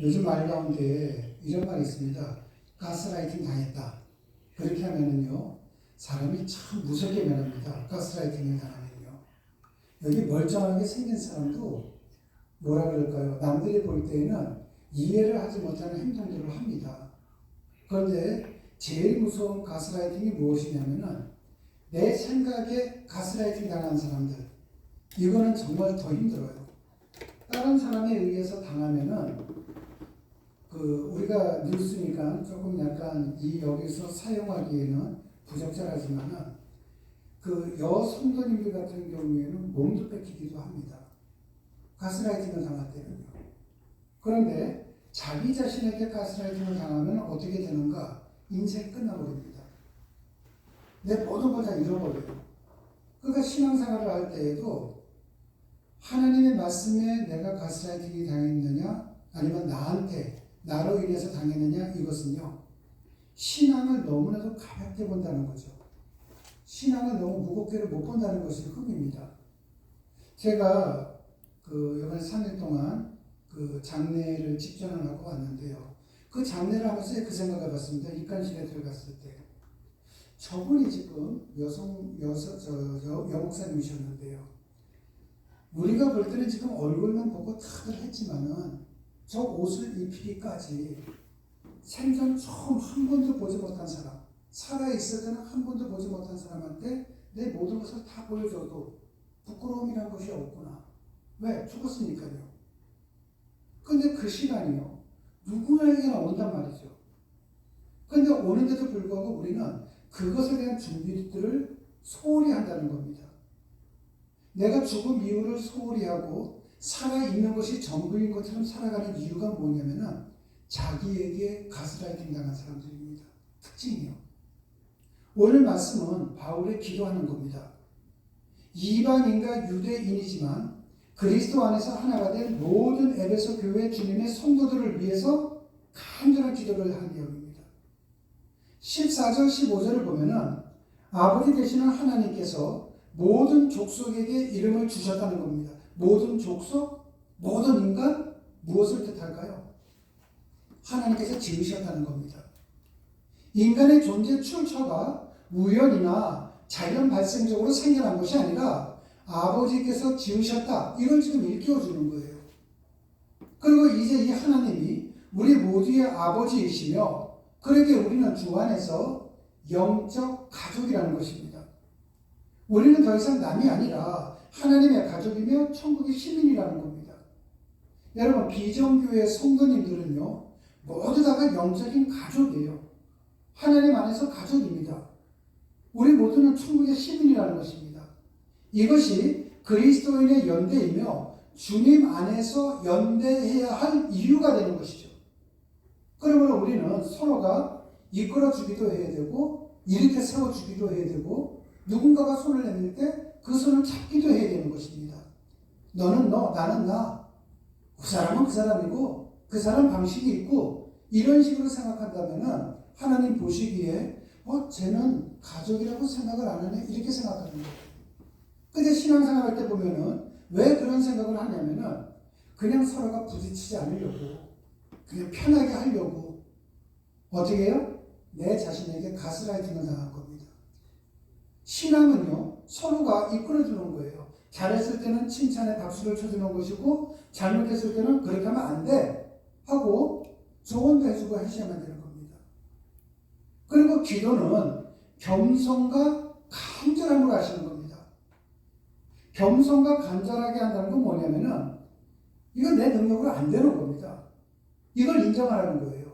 요즘 말 가운데 이런 말이 있습니다. 가스라이팅 당했다. 그렇게 하면은요, 사람이 참 무섭게 변합니다. 가스라이팅을 당하면요. 여기 멀쩡하게 생긴 사람도 뭐라 그럴까요? 남들이 볼 때에는 이해를 하지 못하는 행동들을 합니다. 그런데 제일 무서운 가스라이팅이 무엇이냐면은 내 생각에 가스라이팅 당하는 사람들. 이거는 정말 더 힘들어요. 다른 사람에 의해서 당하면은 우리가 뉴스니까 조금 약간 여기서 사용하기에는 부적절하지만은 여성도님들 같은 경우에는 몸도 뺏기기도 합니다. 가스라이팅을 당할 때는요. 그런데 자기 자신에게 가스라이팅을 당하면 어떻게 되는가? 인생이 끝나버립니다. 내 모든 걸 다 잃어버려요. 그러니까 신앙생활을 할 때에도 하나님의 말씀에 내가 가스라이팅이 당했느냐 아니면 나로 인해서 당했느냐, 이것은요, 신앙을 너무나도 가볍게 본다는 거죠. 신앙을 너무 무겁게를 못 본다는 것이 흠입니다. 제가 이번에 3일 동안 장례를 집전을 하고 왔는데요. 그 장례를 하면서 그 생각을 해봤습니다. 입간실에 들어갔을 때. 저분이 지금 여목사님이셨는데요. 우리가 볼 때는 지금 얼굴만 보고 다들 했지만은 저 옷을 입히기까지 생전 처음 한 번도 보지 못한 사람, 살아있을 때는 한 번도 보지 못한 사람한테 내 모든 것을 다 보여줘도 부끄러움이란 것이 없구나. 왜? 죽었으니까요. 근데 그 시간이요, 누구에게나 온단 말이죠. 근데 오는데도 불구하고 우리는 그것에 대한 준비들을 소홀히 한다는 겁니다. 내가 죽음 이유를 소홀히 하고 살아있는 것이 전부인 것처럼 살아가는 이유가 뭐냐면은 자기에게 가스라이팅 당한 사람들입니다. 특징이요. 오늘 말씀은 바울의 기도하는 겁니다. 이방인과 유대인이지만 그리스도 안에서 하나가 된 모든 에베소 교회 주님의 성도들을 위해서 간절한 기도를 하는 내용입니다. 14절 15절을 보면은 아버지 되시는 하나님께서 모든 족속에게 이름을 주셨다는 겁니다. 모든 족속, 모든 인간, 무엇을 뜻할까요? 하나님께서 지으셨다는 겁니다. 인간의 존재 출처가 우연이나 자연 발생적으로 생겨난 것이 아니라 아버지께서 지으셨다. 이걸 지금 일깨워주는 거예요. 그리고 이제 이 하나님이 우리 모두의 아버지이시며 그러게 우리는 주 안에서 영적 가족이라는 것입니다. 우리는 더 이상 남이 아니라 하나님의 가족이며 천국의 시민이라는 겁니다. 여러분, 비정교회 성도님들은요, 모두 다가 영적인 가족이에요. 하나님 안에서 가족입니다. 우리 모두는 천국의 시민이라는 것입니다. 이것이 그리스도인의 연대이며 주님 안에서 연대해야 할 이유가 되는 것이죠. 그러므로 우리는 서로가 이끌어주기도 해야 되고 이렇게 세워주기도 해야 되고 누군가가 손을 내밀 때 그 손을 잡기도 해야 되는 것입니다. 너는 너, 나는 나. 그 사람은 그 사람이고 그 사람 방식이 있고 이런 식으로 생각한다면 하나님 보시기에 쟤는 가족이라고 생각을 안 하네 이렇게 생각하는 거예요. 근데 신앙생활 할 때 보면은 왜 그런 생각을 하냐면은 그냥 서로가 부딪히지 않으려고 그냥 편하게 하려고 어떻게 해요? 내 자신에게 가스라이팅을 당한 겁니다. 신앙은요, 서로가 이끌어주는 거예요. 잘했을 때는 칭찬에 박수를 쳐주는 것이고 잘못했을 때는 그렇게 하면 안 돼 하고 조언도 해주고 하셔야만 되는 겁니다. 그리고 기도는 겸손과 간절함으로 하시는 겁니다. 겸손과 간절하게 한다는 건 뭐냐면은 이건 내 능력으로 안 되는 겁니다. 이걸 인정하라는 거예요.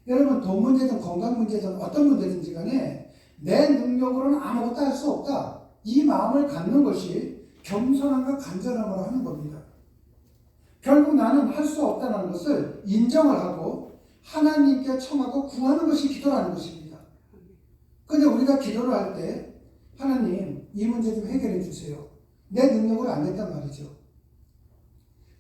여러분, 돈 문제든 건강 문제든 어떤 문제든지 간에 내 능력으로는 아무것도 할 수 없다. 이 마음을 갖는 것이 겸손함과 간절함으로 하는 겁니다. 결국 나는 할 수 없다는 것을 인정을 하고 하나님께 청하고 구하는 것이 기도라는 것입니다. 그런데 우리가 기도를 할 때 하나님 이 문제 좀 해결해 주세요. 내 능력으로 안 됐단 말이죠.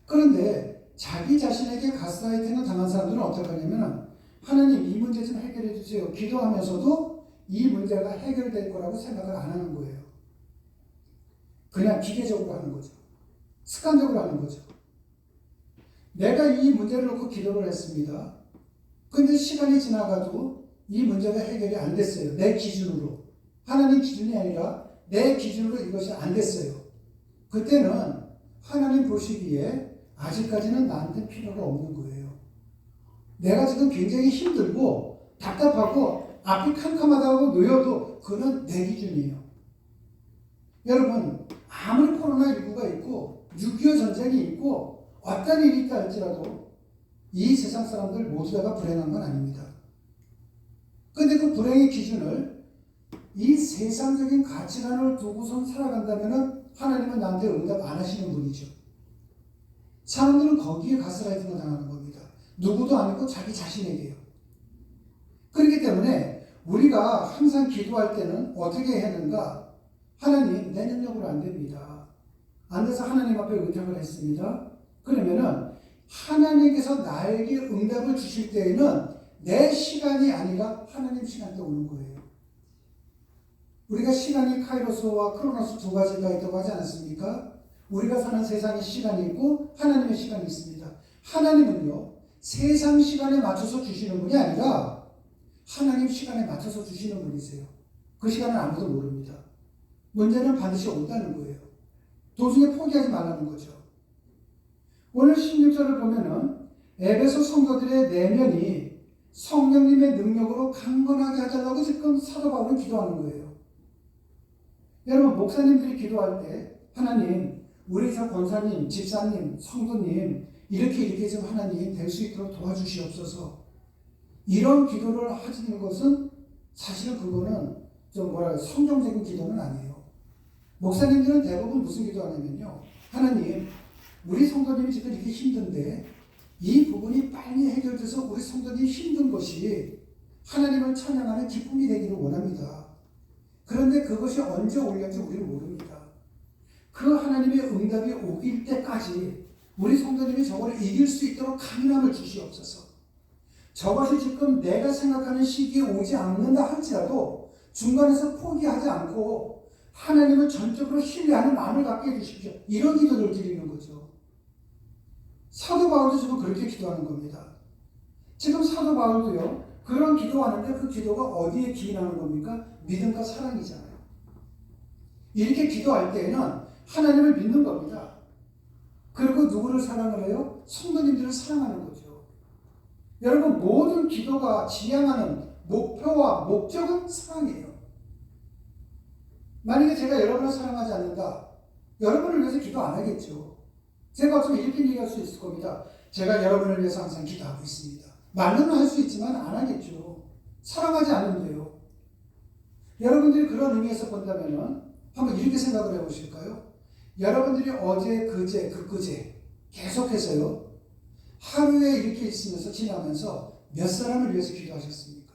그런데 자기 자신에게 가스라이팅을 당한 사람들은 어떻게 하냐면 하나님 이 문제 좀 해결해 주세요. 기도하면서도 이 문제가 해결될 거라고 생각을 안 하는 거예요. 그냥 기계적으로 하는 거죠. 습관적으로 하는 거죠. 내가 이 문제를 놓고 기도를 했습니다. 근데 시간이 지나가도 이 문제가 해결이 안 됐어요. 내 기준으로. 하나님 기준이 아니라 내 기준으로 이것이 안 됐어요. 그때는 하나님 보시기에 아직까지는 나한테 필요가 없는 거예요. 내가 지금 굉장히 힘들고 답답하고 앞이 캄캄하다고 놓여도 그건 내 기준이에요. 여러분, 아무리 코로나19가 있고 6.25 전쟁이 있고 어떤 일이 있다 할지라도 이 세상 사람들 모두 다가 불행한 건 아닙니다. 근데 그 불행의 기준을 이 세상적인 가치관을 두고선 살아간다면 하나님은 나한테 응답 안 하시는 분이죠. 사람들은 거기에 가스라이팅을 당하는 겁니다. 누구도 아니고 자기 자신에게요. 그렇기 때문에 우리가 항상 기도할 때는 어떻게 해야 하는가? 하나님, 내 능력으로 안 됩니다. 안 돼서 하나님 앞에 의탁을 했습니다. 그러면은 하나님께서 나에게 응답을 주실 때에는 내 시간이 아니라 하나님 시간대 오는 거예요. 우리가 시간이 카이로스와 크로노스 두 가지가 있다고 하지 않았습니까? 우리가 사는 세상의 시간이 있고 하나님의 시간이 있습니다. 하나님은요, 세상 시간에 맞춰서 주시는 분이 아니라 하나님 시간에 맞춰서 주시는 분이세요. 그 시간은 아무도 모릅니다. 문제는 반드시 온다는 거예요. 도중에 포기하지 말라는 거죠. 오늘 16절을 보면은 에베소 성도들의 내면이 성령님의 능력으로 강건하게 하자고 지금 사도 바울은 기도하는 거예요. 여러분, 목사님들이 기도할 때 하나님, 우리 권사님, 집사님, 성도님 이렇게 좀 하나님 될 수 있도록 도와주시옵소서. 이런 기도를 하시는 것은 사실은 그거는 좀 성경적인 기도는 아니에요. 목사님들은 대부분 무슨 기도하냐면요, 하나님, 우리 성도님이 지금 이렇게 힘든데 이 부분이 빨리 해결돼서 우리 성도님이 힘든 것이 하나님을 찬양하는 기쁨이 되기를 원합니다. 그런데 그것이 언제 올는지 우리는 모릅니다. 그 하나님의 응답이 오길 때까지 우리 성도님이 저거를 이길 수 있도록 강인함을 주시옵소서. 저것이 지금 내가 생각하는 시기에 오지 않는다 할지라도 중간에서 포기하지 않고 하나님을 전적으로 신뢰하는 마음을 갖게 해주십시오. 이런 기도를 드리는 거죠. 사도 바울도 지금 그렇게 기도하는 겁니다. 지금 사도 바울도요, 그런 기도하는데 그 기도가 어디에 기인하는 겁니까? 믿음과 사랑이잖아요. 이렇게 기도할 때에는 하나님을 믿는 겁니다. 그리고 누구를 사랑을 해요? 성도님들을 사랑하는 거죠. 여러분, 모든 기도가 지향하는 목표와 목적은 사랑이에요. 만약에 제가 여러분을 사랑하지 않는다, 여러분을 위해서 기도 안 하겠죠. 제가 어쩌면 이렇게 얘기할 수 있을 겁니다. 제가 여러분을 위해서 항상 기도하고 있습니다. 말로는 할 수 있지만 안 하겠죠. 사랑하지 않는데요. 여러분들이 그런 의미에서 본다면 한번 이렇게 생각을 해보실까요? 여러분들이 어제, 그제, 그제 계속해서요, 하루에 이렇게 있으면서 지나면서 몇 사람을 위해서 기도하셨습니까?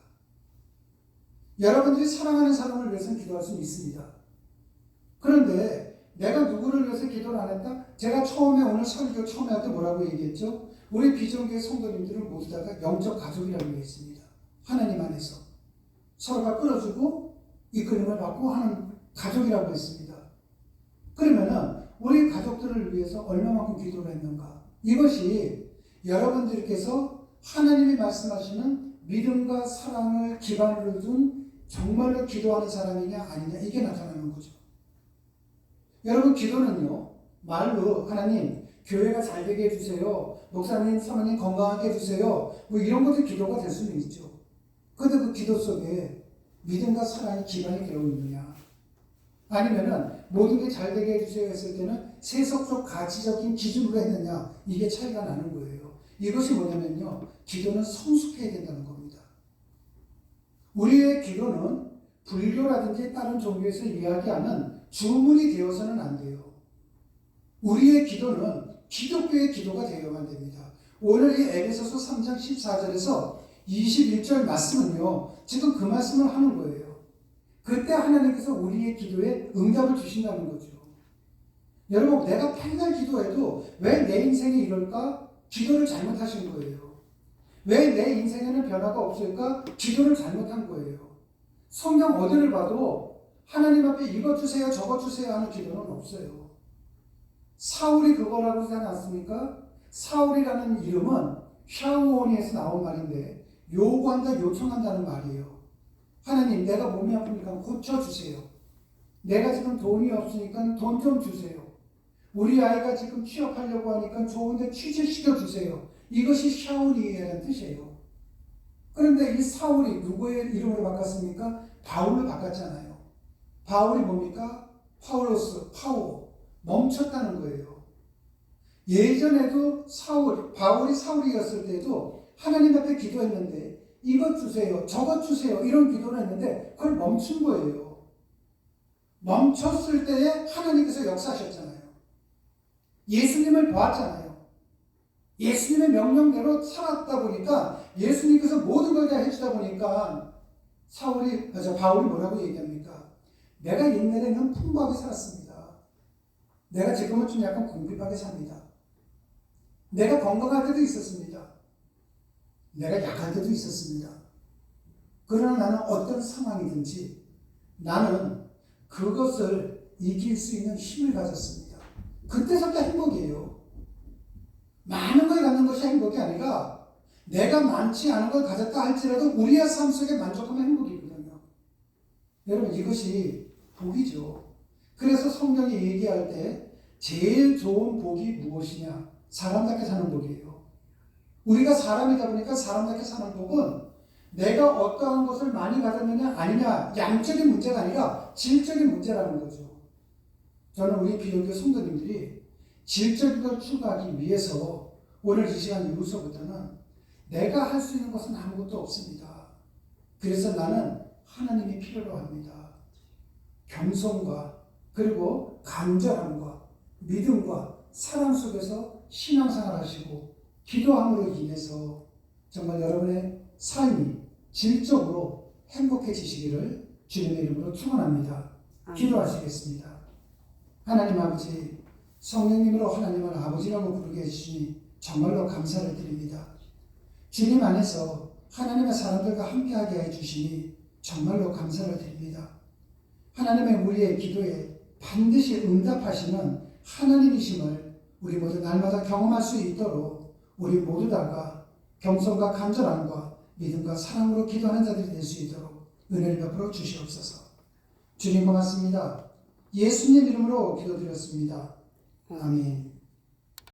여러분들이 사랑하는 사람을 위해서는 기도할 수는 있습니다. 그런데 내가 누구를 위해서 기도를 안 했다? 제가 처음에 오늘 설교 처음에 할 때 뭐라고 얘기했죠? 우리 비전교회 성도님들은 모두 다가 영적 가족이라고 얘기했습니다. 하나님 안에서 서로가 끌어주고 이끌림을 받고 하는 가족이라고 했습니다. 그러면은 우리 가족들을 위해서 얼마만큼 기도를 했는가? 이것이 여러분들께서 하나님이 말씀하시는 믿음과 사랑을 기반으로 둔 정말로 기도하는 사람이냐 아니냐, 이게 나타나는 거죠. 여러분, 기도는요, 말로 하나님 교회가 잘 되게 해주세요, 목사님 사모님 건강하게 해주세요, 뭐 이런 것도 기도가 될 수는 있죠. 그런데 그 기도 속에 믿음과 사랑이 기반이 되어 있느냐, 아니면은 모든 게 잘 되게 해주세요 했을 때는 세속적 가치적인 기준으로 했느냐, 이게 차이가 나는 거예요. 이것이 뭐냐면요, 기도는 성숙해야 된다는 겁니다. 우리의 기도는 불교라든지 다른 종교에서 이야기하는 주문이 되어서는 안 돼요. 우리의 기도는 기독교의 기도가 되어야만 됩니다. 오늘 이 에베소서 3장 14절에서 21절 말씀은요, 지금 그 말씀을 하는 거예요. 그때 하나님께서 우리의 기도에 응답을 주신다는 거죠. 여러분, 내가 맨날 기도해도 왜 내 인생이 이럴까? 기도를 잘못하신 거예요. 왜 내 인생에는 변화가 없을까? 기도를 잘못한 거예요. 성경 어디를 봐도 하나님 앞에 이것 주세요, 저것 주세요 하는 기도는 없어요. 사울이 그거라고 하지 않았습니까? 사울이라는 이름은 샤우오니에서 나온 말인데 요구한다, 요청한다는 말이에요. 하나님, 내가 몸이 아프니까 고쳐주세요. 내가 지금 돈이 없으니까 돈 좀 주세요. 우리 아이가 지금 취업하려고 하니까 좋은데 취직시켜 주세요. 이것이 샤울이라는 뜻이에요. 그런데 이 사울이 누구의 이름으로 바꿨습니까? 바울로 바꿨잖아요. 바울이 뭡니까? 파울로스, 파워, 멈췄다는 거예요. 예전에도 바울이 사울이었을 때도 하나님 앞에 기도했는데 이것 주세요, 저것 주세요 이런 기도를 했는데 그걸 멈춘 거예요. 멈췄을 때에 하나님께서 역사하셨잖아요. 예수님을 보았잖아요. 예수님의 명령대로 살았다 보니까 예수님께서 모든 걸 다 해주다 보니까 바울이 뭐라고 얘기합니까? 내가 옛날에는 풍부하게 살았습니다. 내가 지금은 좀 약간 궁핍하게 삽니다. 내가 건강할 때도 있었습니다. 내가 약할 때도 있었습니다. 그러나 나는 어떤 상황이든지 나는 그것을 이길 수 있는 힘을 가졌습니다. 그때서부터 행복이에요. 많은 걸 갖는 것이 행복이 아니라 내가 많지 않은 걸 가졌다 할지라도 우리의 삶 속에 만족하면 행복이거든요. 여러분, 이것이 복이죠. 그래서 성경이 얘기할 때 제일 좋은 복이 무엇이냐? 사람답게 사는 복이에요. 우리가 사람이다 보니까 사람답게 사는 복은 내가 어떠한 것을 많이 가졌느냐 아니냐, 양적인 문제가 아니라 질적인 문제라는 거죠. 저는 우리 기독교 성도님들이 질적인 걸 추구하기 위해서 오늘 이 시간 이후서부터는 내가 할 수 있는 것은 아무것도 없습니다. 그래서 나는 하나님이 필요로 합니다. 겸손과 그리고 간절함과 믿음과 사랑 속에서 신앙생활 하시고 기도함으로 인해서 정말 여러분의 삶이 질적으로 행복해지시기를 주님의 이름으로 축원합니다. 기도하시겠습니다. 하나님 아버지, 성령님으로 하나님을 아버지라고 부르게 해주시니 정말로 감사를 드립니다. 주님 안에서 하나님의 사람들과 함께하게 해주시니 정말로 감사를 드립니다. 하나님의 우리의 기도에 반드시 응답하시는 하나님이심을 우리 모두 날마다 경험할 수 있도록 우리 모두 다가 겸손과 간절함과 믿음과 사랑으로 기도하는 자들이 될 수 있도록 은혜를 베풀어 주시옵소서. 주님 고맙습니다. 예수님 이름으로 기도드렸습니다. 아멘.